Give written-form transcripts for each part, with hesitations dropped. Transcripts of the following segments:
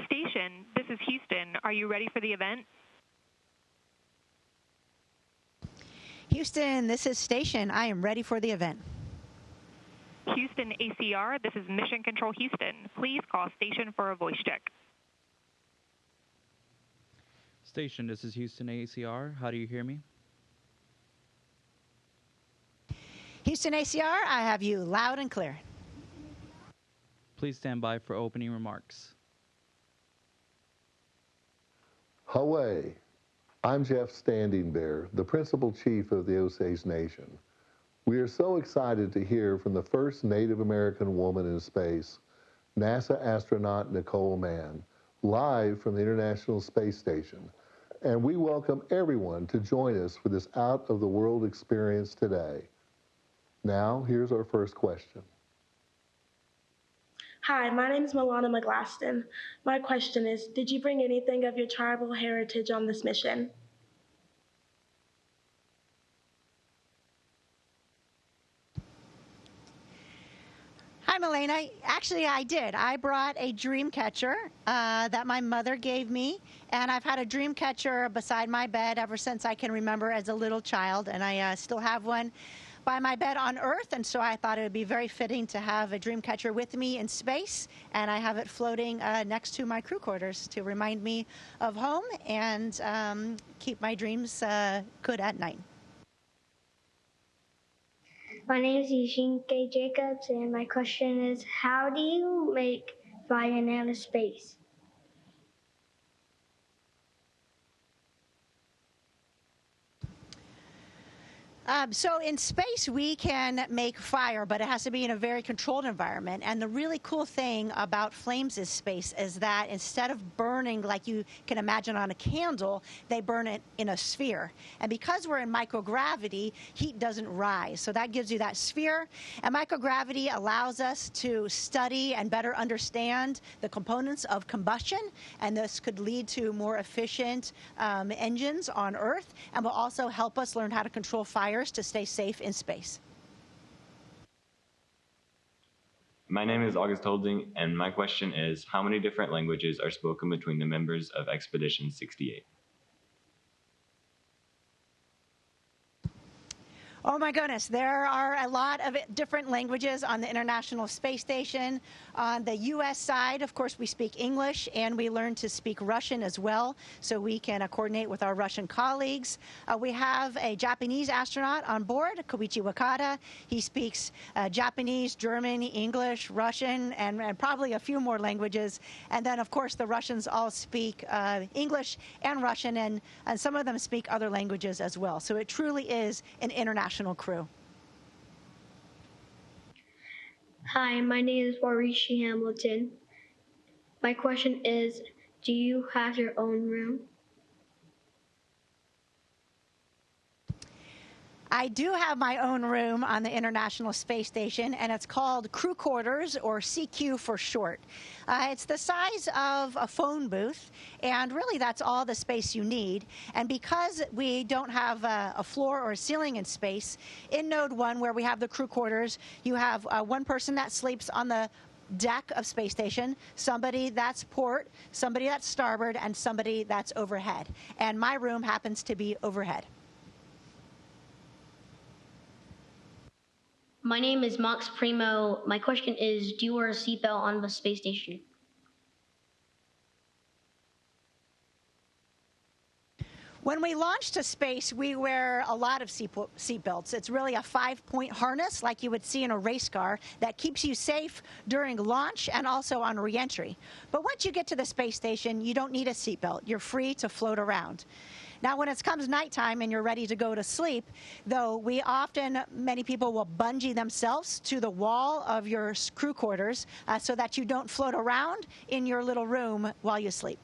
Station, this is Houston. Are you ready for the event? Houston, this is Station. I am ready for the event. Houston ACR, this is Mission Control Houston. Please call Station for a voice check. Station, this is Houston ACR. How do you hear me? Houston ACR, I have you loud and clear. Please stand by for opening remarks. Hawaii. I'm Jeff Standing Bear, the Principal Chief of the Osage Nation. We are so excited to hear from the first Native American woman in space, NASA astronaut Nicole Mann, live from the International Space Station. And we welcome everyone to join us for this out-of-the-world experience today. Now, here's our first question. Hi, my name is Milana McGlaston. My question is, did you bring anything of your tribal heritage on this mission? Hi, Milena. Actually, I did. I brought a dream catcher that my mother gave me, and I've had a dream catcher beside my bed ever since I can remember as a little child, and I still have one by my bed on Earth, and so I thought it would be very fitting to have a dream catcher with me in space, and I have it floating next to my crew quarters to remind me of home and keep my dreams good at night. My name is Eugene K. Jacobs, and my question is, how do you make flying out of space? So in space, we can make fire, but it has to be in a very controlled environment. And the really cool thing about flames in space is that instead of burning like you can imagine on a candle, they burn it in a sphere. And because we're in microgravity, heat doesn't rise. So that gives you that sphere. And microgravity allows us to study and better understand the components of combustion. And this could lead to more efficient engines on Earth, and will also help us learn how to control fire to stay safe in space. My name is August Holding, and my question is, how many different languages are spoken between the members of Expedition 68? Oh my goodness, there are a lot of different languages on the International Space Station. On the U.S. side, of course, we speak English, and we learn to speak Russian as well, so we can coordinate with our Russian colleagues. We have a Japanese astronaut on board, Koichi Wakata. He speaks Japanese, German, English, Russian, and probably a few more languages. And then, of course, the Russians all speak English and Russian, and some of them speak other languages as well. So it truly is an international crew. Hi, my name is Warishi Hamilton. My question is, do you have your own room? I do have my own room on the International Space Station, and it's called Crew Quarters, or CQ for short. It's the size of a phone booth, and really that's all the space you need. And because we don't have a floor or a ceiling in space, in Node 1, where we have the crew quarters, you have one person that sleeps on the deck of space station, somebody that's port, somebody that's starboard, and somebody that's overhead. And my room happens to be overhead. My name is Max Primo. My question is, do you wear a seatbelt on the space station? When we launch to space, we wear a lot of seat belts. It's really a 5-point harness like you would see in a race car that keeps you safe during launch and also on reentry. But once you get to the space station, you don't need a seat belt. You're free to float around. Now, when it comes nighttime and you're ready to go to sleep, though, many people will bungee themselves to the wall of your crew quarters so that you don't float around in your little room while you sleep.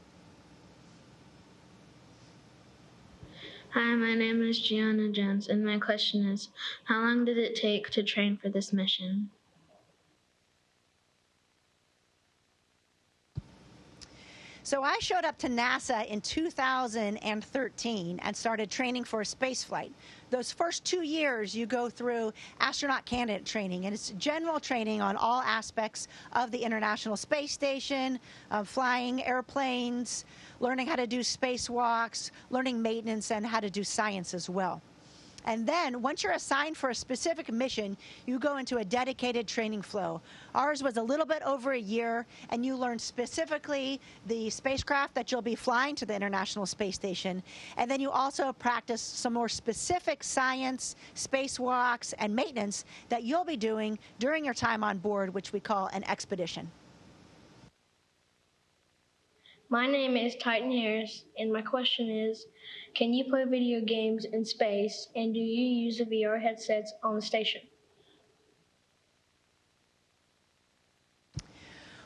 Hi, my name is Gianna Jones, and my question is, how long did it take to train for this mission? So I showed up to NASA in 2013 and started training for a space flight. Those first 2 years, you go through astronaut candidate training, and it's general training on all aspects of the International Space Station, flying airplanes, learning how to do spacewalks, learning maintenance, and how to do science as well. And then, once you're assigned for a specific mission, you go into a dedicated training flow. Ours was a little bit over a year, and you learn specifically the spacecraft that you'll be flying to the International Space Station. And then you also practice some more specific science, spacewalks, and maintenance that you'll be doing during your time on board, which we call an expedition. My name is Titan Harris, and my question is, can you play video games in space, and do you use the VR headsets on the station?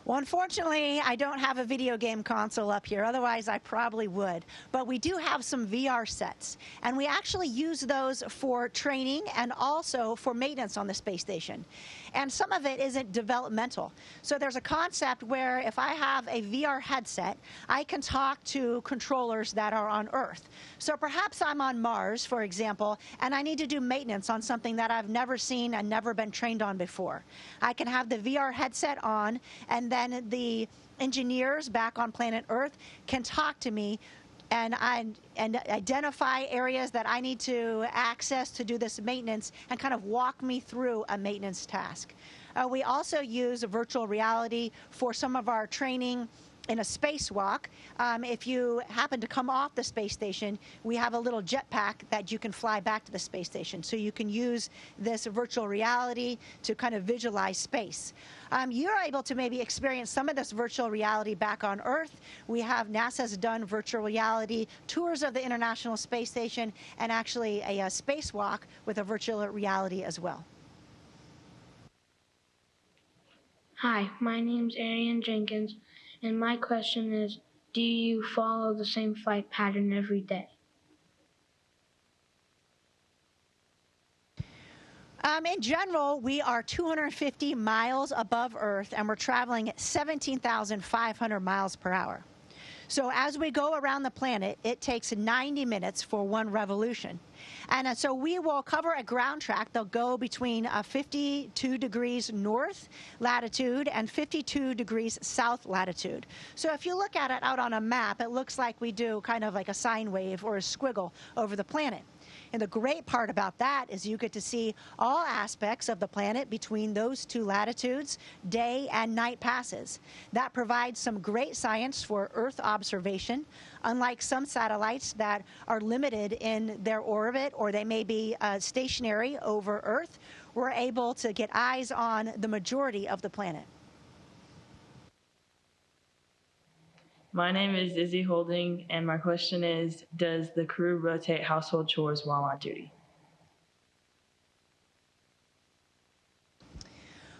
Well, unfortunately, I don't have a video game console up here. Otherwise, I probably would. But we do have some VR sets, and we actually use those for training and also for maintenance on the space station. And some of it isn't developmental. So there's a concept where if I have a VR headset, I can talk to controllers that are on Earth. So perhaps I'm on Mars, for example, and I need to do maintenance on something that I've never seen and never been trained on before. I can have the VR headset on, and then the engineers back on planet Earth can talk to me and identify areas that I need to access to do this maintenance and kind of walk me through a maintenance task. We also use virtual reality for some of our training in a spacewalk. If you happen to come off the space station, we have a little jetpack that you can fly back to the space station. So you can use this virtual reality to kind of visualize space. You're able to maybe experience some of this virtual reality back on Earth. NASA's done virtual reality tours of the International Space Station and actually a spacewalk with a virtual reality as well. Hi, my name's Arian Jenkins, and my question is, do you follow the same flight pattern every day? In general, we are 250 miles above Earth, and we're traveling at 17,500 miles per hour. So as we go around the planet, it takes 90 minutes for one revolution. And so we will cover a ground track. They'll go between 52 degrees north latitude and 52 degrees south latitude. So if you look at it out on a map, it looks like we do kind of like a sine wave or a squiggle over the planet. And the great part about that is you get to see all aspects of the planet between those two latitudes, day and night passes. That provides some great science for Earth observation. Unlike some satellites that are limited in their orbit or they may be stationary over Earth, we're able to get eyes on the majority of the planet. My name is Izzy Holding, and my question is, does the crew rotate household chores while on duty?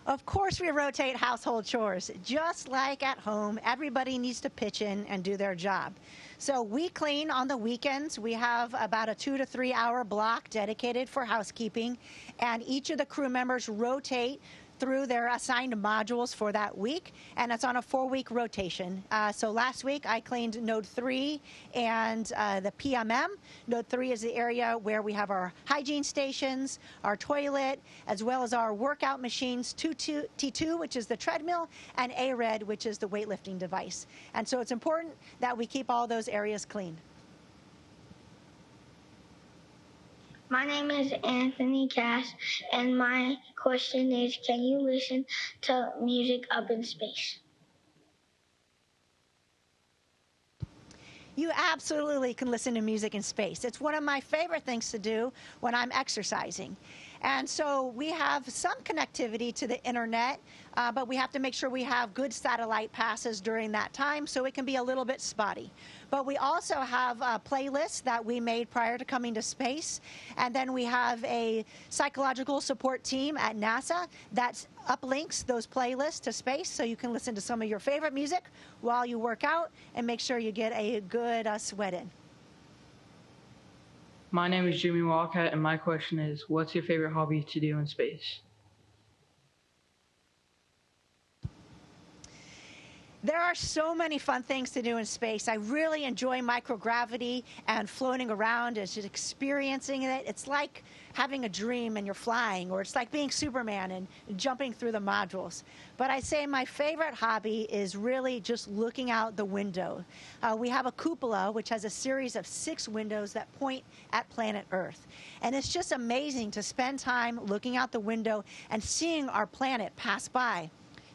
Of course we rotate household chores. Just like at home, everybody needs to pitch in and do their job. So we clean on the weekends. We have about a 2 to 3 hour block dedicated for housekeeping, and each of the crew members rotate through their assigned modules for that week, and it's on a 4-week rotation. So last week I cleaned Node 3 and the PMM. Node 3 is the area where we have our hygiene stations, our toilet, as well as our workout machines, T2, which is the treadmill, and ARED, which is the weightlifting device. And so it's important that we keep all those areas clean. My name is Anthony Cass, and my question is, can you listen to music up in space? You absolutely can listen to music in space. It's one of my favorite things to do when I'm exercising. And so we have some connectivity to the internet, but we have to make sure we have good satellite passes during that time, so it can be a little bit spotty. But we also have playlists that we made prior to coming to space, and then we have a psychological support team at NASA that uplinks those playlists to space, so you can listen to some of your favorite music while you work out and make sure you get a good sweat in. My name is Jimmy Wildcat, and my question is, what's your favorite hobby to do in space? There are so many fun things to do in space. I really enjoy microgravity and floating around and just experiencing it. It's like having a dream and you're flying, or it's like being Superman and jumping through the modules. But I'd say my favorite hobby is really just looking out the window. We have a cupola, which has a series of 6 windows that point at planet Earth. And it's just amazing to spend time looking out the window and seeing our planet pass by.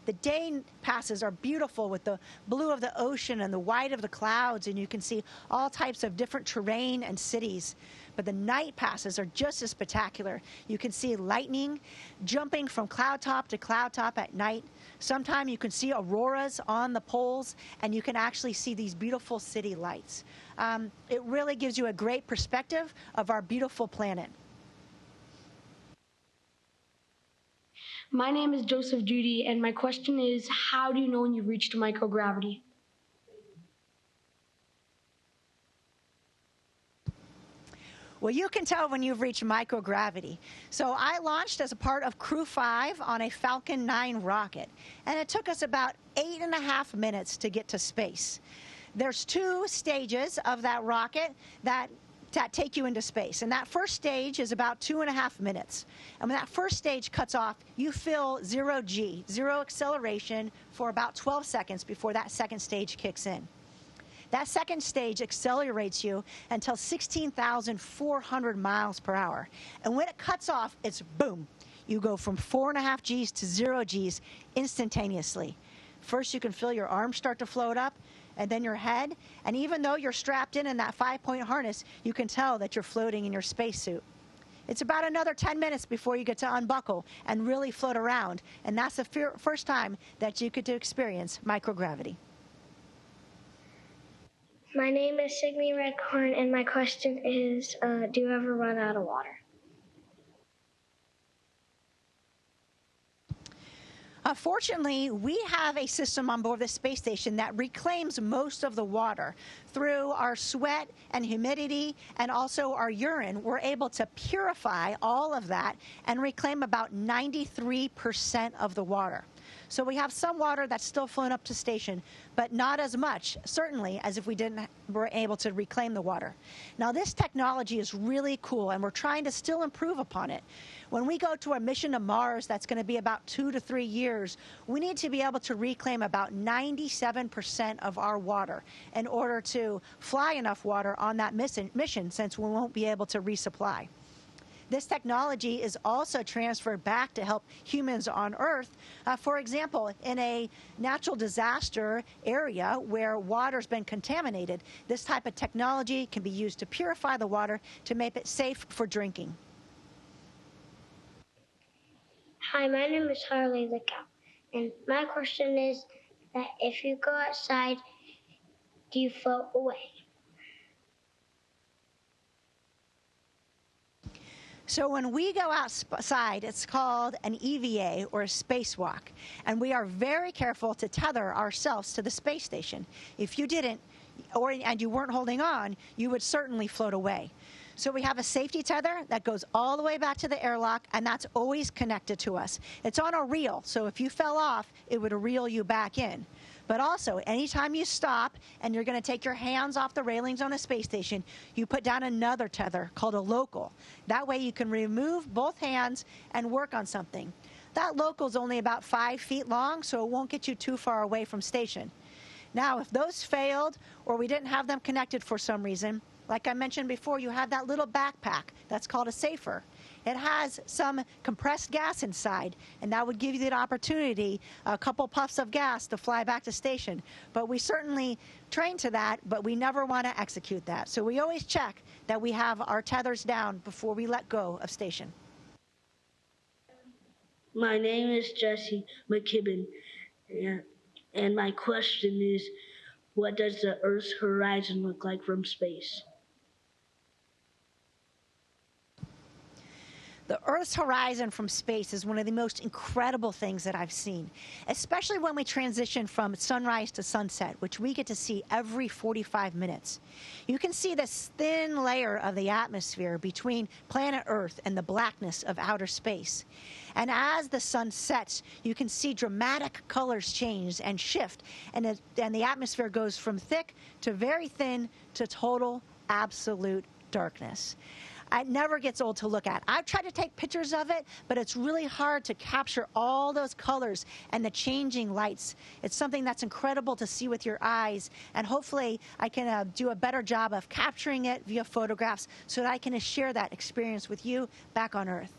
The day passes are beautiful with the blue of the ocean and the white of the clouds, and you can see all types of different terrain and cities. But the night passes are just as spectacular. You can see lightning jumping from cloud top to cloud top at night. Sometimes you can see auroras on the poles, and you can actually see these beautiful city lights. It really gives you a great perspective of our beautiful planet. My name is Joseph Judy, and my question is, how do you know when you've reached microgravity? Well, you can tell when you've reached microgravity. So I launched as a part of Crew 5 on a Falcon 9 rocket, and it took us about 8.5 minutes to get to space. There's 2 stages of that rocket that take you into space. And that first stage is about 2.5 minutes. And when that first stage cuts off, you feel 0G, zero acceleration, for about 12 seconds before that second stage kicks in. That second stage accelerates you until 16,400 miles per hour. And when it cuts off, it's boom. You go from 4.5 Gs to 0 Gs instantaneously. First, you can feel your arms start to float up, and then your head. And even though you're strapped in that 5-point harness, you can tell that you're floating in your spacesuit. It's about another 10 minutes before you get to unbuckle and really float around. And that's the first time that you get to experience microgravity. My name is Signe Redcorn, and my question is, do you ever run out of water? Fortunately, we have a system on board the space station that reclaims most of the water. Through our sweat and humidity and also our urine, we're able to purify all of that and reclaim about 93% of the water. So we have some water that's still flowing up to station, but not as much, certainly, as if we were able to reclaim the water. Now, this technology is really cool, and we're trying to still improve upon it. When we go to a mission to Mars that's going to be about 2 to 3 years, we need to be able to reclaim about 97% of our water in order to fly enough water on that mission, since we won't be able to resupply. This technology is also transferred back to help humans on Earth. For example, in a natural disaster area where water's been contaminated, this type of technology can be used to purify the water to make it safe for drinking. Hi, my name is Harley the cow, and my question is that if you go outside, do you float away? So when we go outside, it's called an EVA, or a spacewalk. And we are very careful to tether ourselves to the space station. If you didn't, and you weren't holding on, you would certainly float away. So we have a safety tether that goes all the way back to the airlock, and that's always connected to us. It's on a reel, so if you fell off, it would reel you back in. But also, anytime you stop and you're going to take your hands off the railings on the space station, you put down another tether called a local. That way you can remove both hands and work on something. That local is only about 5 feet long, so it won't get you too far away from station. Now, if those failed or we didn't have them connected for some reason, like I mentioned before, you have that little backpack that's called a safer. It has some compressed gas inside, and that would give you the opportunity, a couple puffs of gas, to fly back to station. But we certainly train to that, but we never want to execute that. So we always check that we have our tethers down before we let go of station. My name is Jesse McKibben, and my question is, what does the Earth's horizon look like from space? The Earth's horizon from space is one of the most incredible things that I've seen, especially when we transition from sunrise to sunset, which we get to see every 45 minutes. You can see this thin layer of the atmosphere between planet Earth and the blackness of outer space. And as the sun sets, you can see dramatic colors change and shift, and the atmosphere goes from thick to very thin to total, absolute darkness. It never gets old to look at. I've tried to take pictures of it, but it's really hard to capture all those colors and the changing lights. It's something that's incredible to see with your eyes, and hopefully I can do a better job of capturing it via photographs so that I can share that experience with you back on Earth.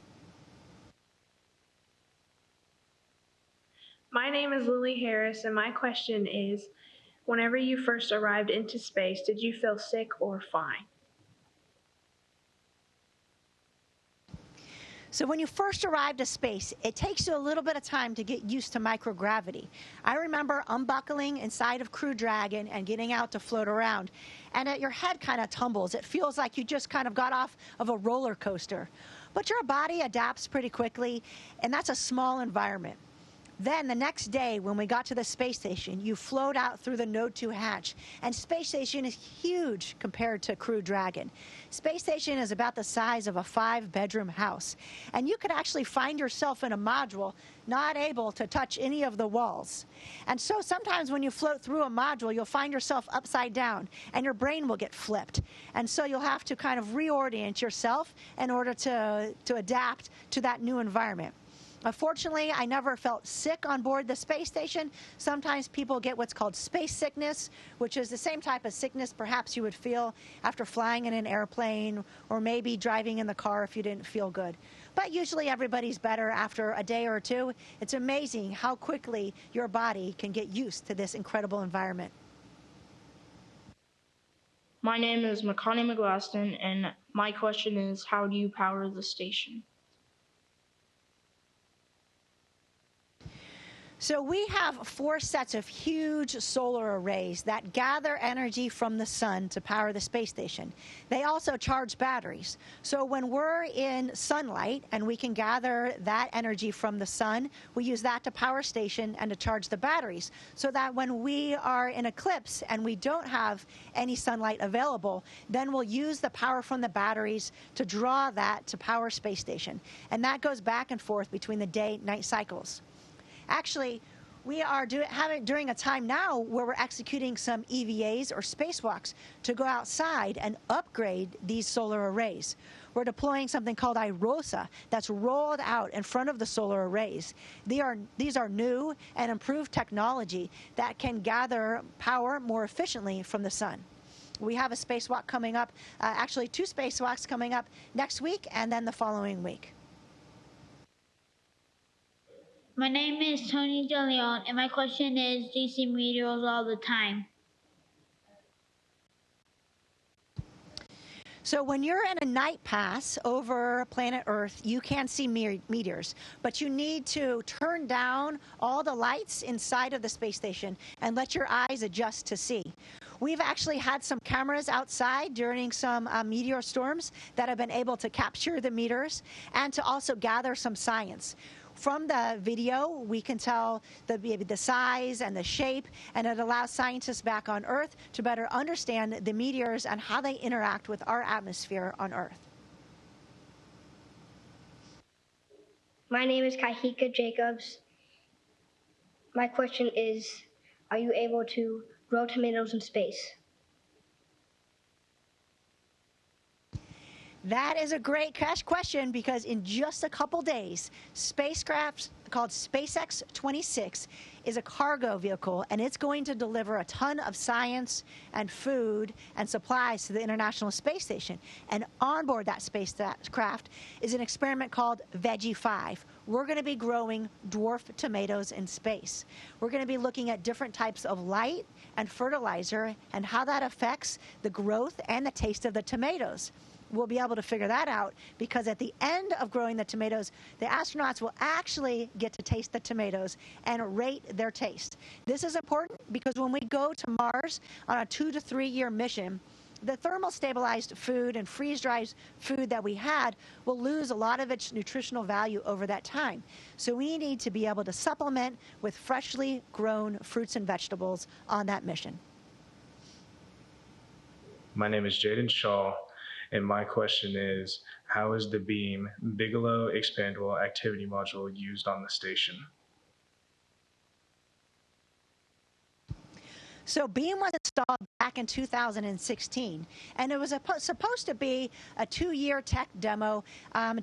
My name is Lily Harris, and my question is, whenever you first arrived into space, did you feel sick or fine? So when you first arrive to space, it takes you a little bit of time to get used to microgravity. I remember unbuckling inside of Crew Dragon and getting out to float around, and your head kind of tumbles. It feels like you just kind of got off of a roller coaster. But your body adapts pretty quickly, and that's a small environment. Then the next day, when we got to the space station, you float out through the Node 2 hatch, and space station is huge compared to Crew Dragon. Space station is about the size of a 5-bedroom house, and you could actually find yourself in a module not able to touch any of the walls. And so sometimes when you float through a module, you'll find yourself upside down, and your brain will get flipped. And so you'll have to kind of reorient yourself in order to adapt to that new environment. Unfortunately, I never felt sick on board the space station. Sometimes people get what's called space sickness, which is the same type of sickness perhaps you would feel after flying in an airplane or maybe driving in the car if you didn't feel good. But usually everybody's better after a day or two. It's amazing how quickly your body can get used to this incredible environment. My name is Makani McGlaston, and my question is, how do you power the station? So we have 4 sets of huge solar arrays that gather energy from the sun to power the space station. They also charge batteries. So when we're in sunlight and we can gather that energy from the sun, we use that to power station and to charge the batteries, so that when we are in eclipse and we don't have any sunlight available, then we'll use the power from the batteries to draw that to power space station. And that goes back and forth between the day-night cycles. Actually, we are during a time now where we're executing some EVAs or spacewalks to go outside and upgrade these solar arrays. We're deploying something called IROSA that's rolled out in front of the solar arrays. These are new and improved technology that can gather power more efficiently from the sun. We have a spacewalk coming up, actually 2 spacewalks coming up next week and then the following week. My name is Tony DeLeon, and my question is, do you see meteors all the time? So when you're in a night pass over planet Earth, you can see meteors, but you need to turn down all the lights inside of the space station and let your eyes adjust to see. We've actually had some cameras outside during some meteor storms that have been able to capture the meteors and to also gather some science. From the video, we can tell the size and the shape, and it allows scientists back on Earth to better understand the meteors and how they interact with our atmosphere on Earth. My name is Kahika Jacobs. My question is, are you able to grow tomatoes in space? That is a great question, because in just a couple days, spacecraft called SpaceX 26 is a cargo vehicle, and it's going to deliver a ton of science and food and supplies to the International Space Station. And on board that spacecraft is an experiment called Veggie 5. We're going to be growing dwarf tomatoes in space. We're going to be looking at different types of light and fertilizer and how that affects the growth and the taste of the tomatoes. We'll be able to figure that out, because at the end of growing the tomatoes, the astronauts will actually get to taste the tomatoes and rate their taste. This is important because when we go to Mars on a 2 to 3 year mission, the thermal stabilized food and freeze-dried food that we had will lose a lot of its nutritional value over that time. So we need to be able to supplement with freshly grown fruits and vegetables on that mission. My name is Jaden Shaw, and my question is, how is the BEAM Bigelow Expandable Activity Module used on the station? So BEAM was installed back in 2016, and it was supposed to be a 2-year tech demo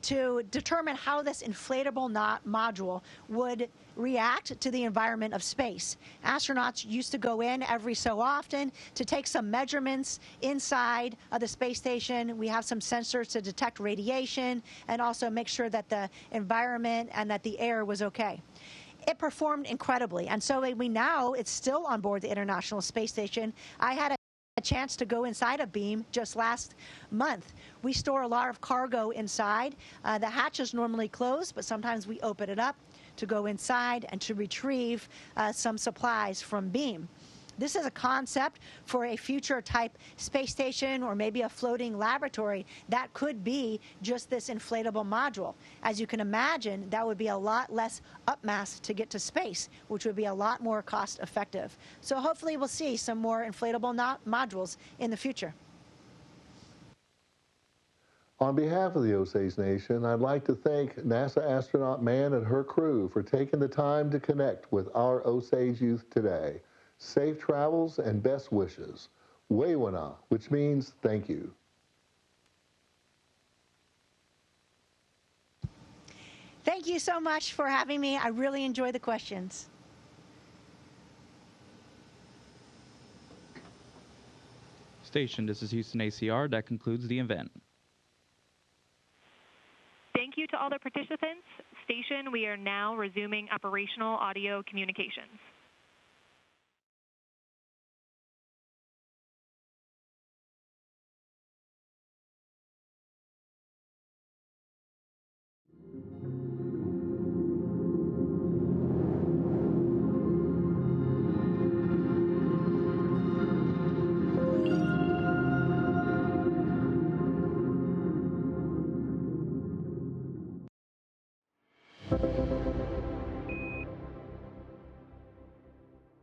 to determine how this inflatable module would react to the environment of space. Astronauts used to go in every so often to take some measurements inside of the space station. We have some sensors to detect radiation and also make sure that the environment and that the air was okay. It performed incredibly, and so it's still on board the International Space Station. I had a chance to go inside a BEAM just last month. We store a lot of cargo inside. The hatch is normally closed, but sometimes we open it up to go inside and to retrieve some supplies from BEAM. This is a concept for a future type space station or maybe a floating laboratory that could be just this inflatable module. As you can imagine, that would be a lot less upmass to get to space, which would be a lot more cost effective. So hopefully we'll see some more inflatable modules in the future. On behalf of the Osage Nation, I'd like to thank NASA astronaut Mann and her crew for taking the time to connect with our Osage youth today. Safe travels and best wishes. Wewana, which means thank you. Thank you so much for having me. I really enjoy the questions. Station, this is Houston ACR. That concludes the event. Thank you to all the participants. Station, we are now resuming operational audio communications.